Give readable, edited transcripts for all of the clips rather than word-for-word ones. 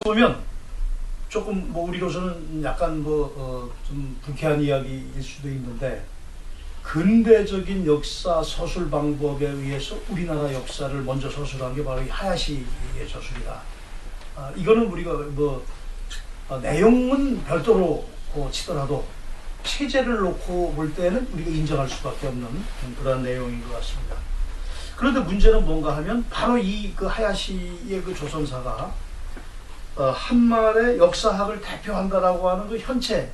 보면 조금 뭐 우리로서는 약간 좀 불쾌한 이야기일 수도 있는데, 근대적인 역사 서술 방법에 의해서 우리나라 역사를 먼저 서술한 게 바로 이 하야시의 저술이다. 이거는 우리가 내용은 별도로 치더라도 체제를 놓고 볼 때는 우리가 인정할 수밖에 없는 그런 내용인 것 같습니다. 그런데 문제는 뭔가 하면 바로 이 그 하야시의 그 조선사가 한말의 역사학을 대표한다라고 하는 그 현채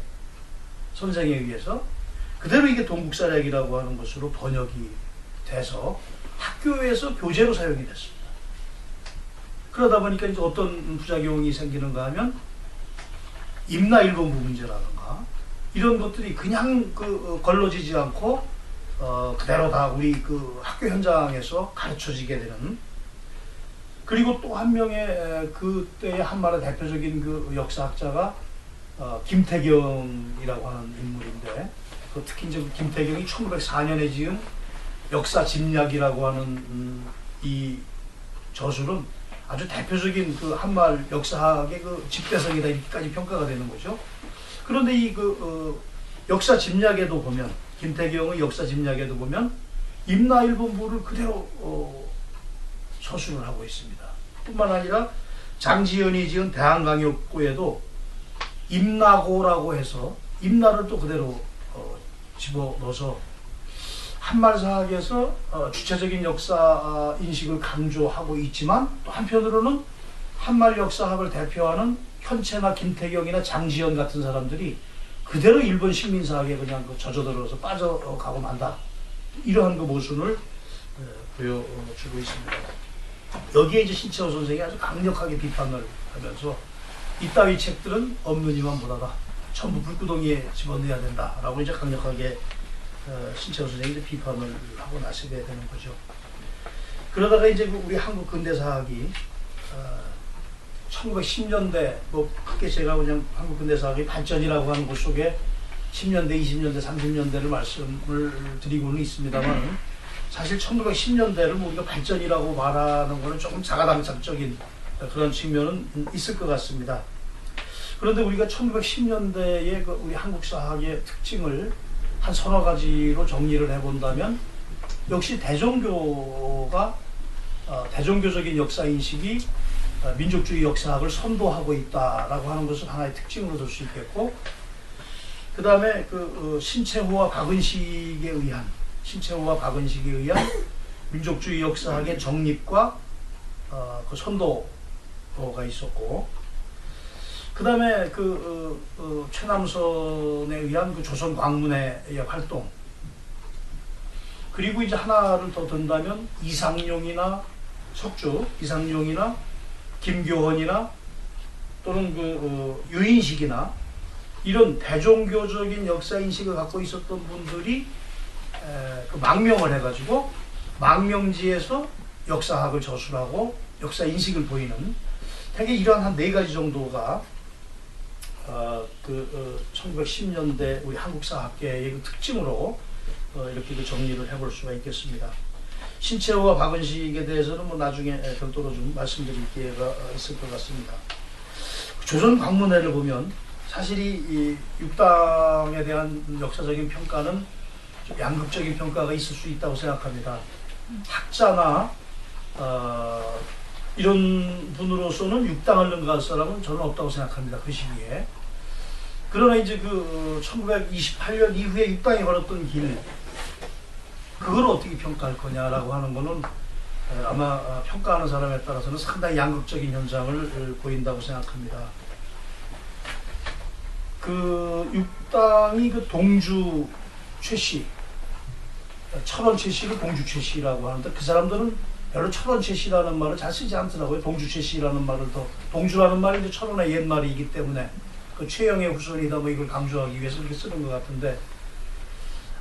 선생에 의해서 그대로 이게 동국사략이라고 하는 것으로 번역이 돼서 학교에서 교재로 사용이 됐습니다. 그러다 보니까 이제 어떤 부작용이 생기는가 하면 임나일본부 문제라든가 이런 것들이 그냥 걸러지지 않고 그대로 다 우리 그 학교 현장에서 가르쳐지게 되는, 그리고 또 한 명의 그때의 한말의 대표적인 그 역사학자가 김태경이라고 하는 인물인데, 특히 이제 김태경이 1904년에 지은 역사 집략이라고 하는 이 저술은 아주 대표적인 그 한말 역사학의 그 집대성이다 이렇게까지 평가가 되는 거죠. 그런데 이 역사 집략에도 보면, 김태경의 역사 집략에도 보면 임나일본부를 그대로 서술을 하고 있습니다. 뿐만 아니라 장지연이 지은 대한강역고에도 임나고라고 해서 임나를 또 그대로 집어넣어서 한말사학에서 주체적인 역사 인식을 강조하고 있지만, 또 한편으로는 한말 역사학을 대표하는 현채나 김태경이나 장지연 같은 사람들이 그대로 일본 식민사학에 그냥 젖어들어서 빠져가고 만다, 이러한 그 모순을 보여주고 있습니다. 여기에 이제 신채호 선생이 아주 강력하게 비판을 하면서 이따위 책들은 없느니만 보다가 전부 불구덩이에 집어넣어야 된다라고 이제 강력하게 신채호 선생이 이제 비판을 하고 나서게 되는 거죠. 그러다가 이제 우리 한국 근대사학이 1910년대 크게 제가 그냥 한국 근대사학의 발전이라고 하는 곳 속에 10년대, 20년대, 30년대를 말씀을 드리고는 있습니다만, 사실 1910년대를 우리가 발전이라고 말하는 것은 조금 자가당착적인 그런 측면은 있을 것 같습니다. 그런데 우리가 1910년대의 우리 한국사학의 특징을 한 서너 가지로 정리를 해본다면, 역시 대종교적인 역사인식이 민족주의 역사학을 선도하고 있다라고 하는 것을 하나의 특징으로 들 수 있겠고, 그 다음에 신채호와 박은식에 의한 민족주의 역사학의 정립과 그 선도가 있었고, 그 다음에 최남선에 의한 그 조선 광문회의 활동, 그리고 이제 하나를 더 든다면 이상용이나 김교헌이나 또는 유인식이나 이런 대종교적인 역사인식을 갖고 있었던 분들이 망명을 해가지고 망명지에서 역사학을 저술하고 역사인식을 보이는, 되게 이러한 한 4가지 정도가 1910년대 우리 한국사학계의 그 특징으로 이렇게 정리를 해볼 수가 있겠습니다. 신채호와 박은식에 대해서는 나중에 별도로 좀 말씀드릴 기회가 있을 것 같습니다. 조선 광문회를 보면 사실 이 육당에 대한 역사적인 평가는 좀 양극적인 평가가 있을 수 있다고 생각합니다. 학자나 이런 분으로서는 육당을 능가할 사람은 저는 없다고 생각합니다. 그 시기에. 그러나 이제 1928년 이후에 육당이 걸었던 길, 그걸 어떻게 평가할 거냐라고 하는 거는 아마 평가하는 사람에 따라서는 상당히 양극적인 현상을 보인다고 생각합니다. 육당이 동주 최씨, 철원 최씨를 동주 최씨라고 하는데, 그 사람들은 별로 철원 최씨라는 말을 잘 쓰지 않더라고요. 동주 최씨라는 말을 동주라는 말이 이제 철원의 옛말이기 때문에 그 최영의 후손이다 이걸 강조하기 위해서 이렇게 쓰는 것 같은데,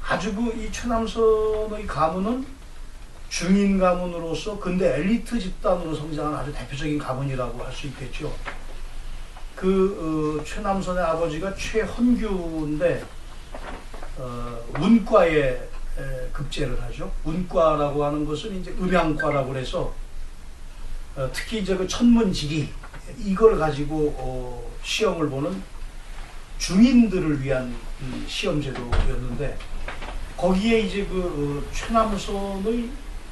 아주 이 최남선의 가문은 중인 가문으로서 근대 엘리트 집단으로 성장한 아주 대표적인 가문이라고 할 수 있겠죠. 최남선의 아버지가 최헌규인데 문과에 급제를 하죠. 문과라고 하는 것은 이제 음양과라고 해서 특히 이제 천문지리 이걸 가지고 시험을 보는 중인들을 위한 시험제도였는데, 거기에 이제 최남선의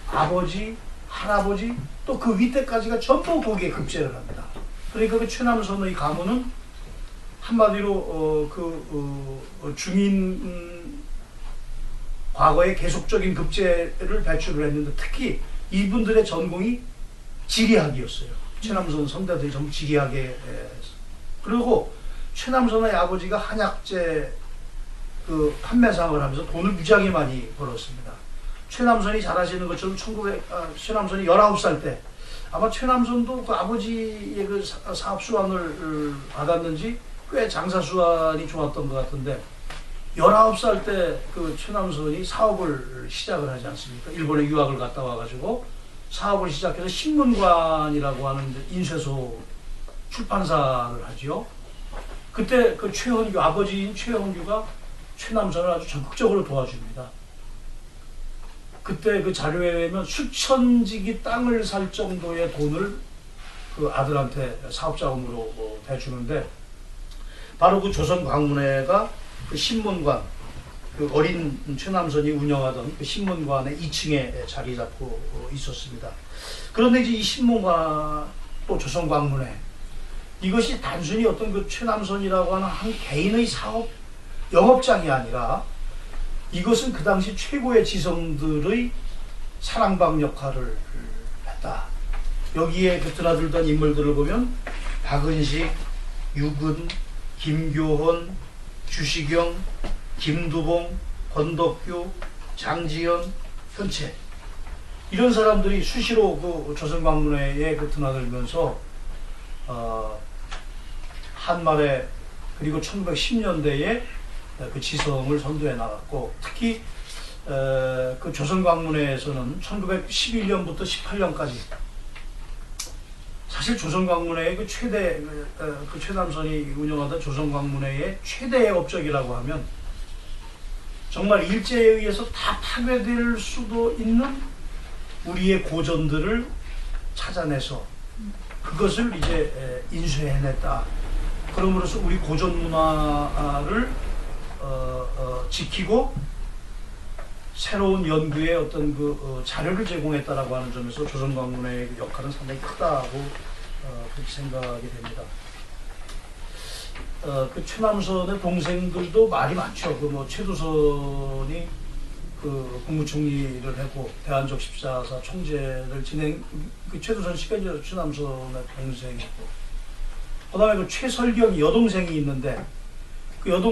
아버지, 할아버지, 또 그 윗대까지가 전부 거기에 급제를 합니다. 그러니까 그 최남선의 가문은 한마디로 중인 과거에 계속적인 급제를 배출을 했는데, 특히 이분들의 전공이 지리학이었어요. 최남선 선대들이 전부 지리학에. 그리고 최남선의 아버지가 한약재 판매상을 하면서 돈을 무지하게 많이 벌었습니다. 최남선이 잘 아시는 것처럼 최남선이 19살 때, 아마 최남선도 그 아버지의 그 사업 수완을 받았는지 꽤 장사 수완이 좋았던 것 같은데, 19살 때 그 최남선이 사업을 시작을 하지 않습니까? 일본에 유학을 갔다 와가지고 사업을 시작해서 신문관이라고 하는 인쇄소 출판사를 하지요. 그때 그 최헌규, 아버지인 최헌규가 최남선을 아주 적극적으로 도와줍니다. 그때 그 자료에 의하면 수천지기 땅을 살 정도의 돈을 그 아들한테 사업자금으로 대주는데, 바로 그 조선광문회가 그 신문관, 그 어린 최남선이 운영하던 그 신문관의 2층에 자리 잡고 있었습니다. 그런데 이제 이 신문관, 또 조선광문회, 이것이 단순히 어떤 그 최남선이라고 하는 한 개인의 사업 영업장이 아니라, 이것은 그 당시 최고의 지성들의 사랑방 역할을 했다. 여기에 드나들던 인물들을 보면 박은식, 유근, 김교헌, 주시경, 김두봉, 권덕규, 장지연, 현채, 이런 사람들이 수시로 그 조선광문회에 드나들면서 한말에, 그리고 1910년대에 그 지성을 선도해 나갔고, 특히 그 조선광문회에서는 1911년부터 18년까지 사실 조선광문회의 그 최대, 그 최남선이 운영하던 조선광문회의 최대의 업적이라고 하면, 정말 일제에 의해서 다 파괴될 수도 있는 우리의 고전들을 찾아내서 그것을 이제 인쇄해냈다. 그럼으로써 우리 고전 문화를 지키고 새로운 연구에 어떤 자료를 제공했다라고 하는 점에서 조선광문회의 역할은 상당히 크다고 그렇게 생각이 됩니다. 그 최남선의 동생들도 말이 많죠. 최두선이 국무총리를 하고 대한적 14사 총재를 지낸 최두선 씨가 이제 최남선의 동생이고, 그다음에 최설경이 여동생이 있는데, 그 여동생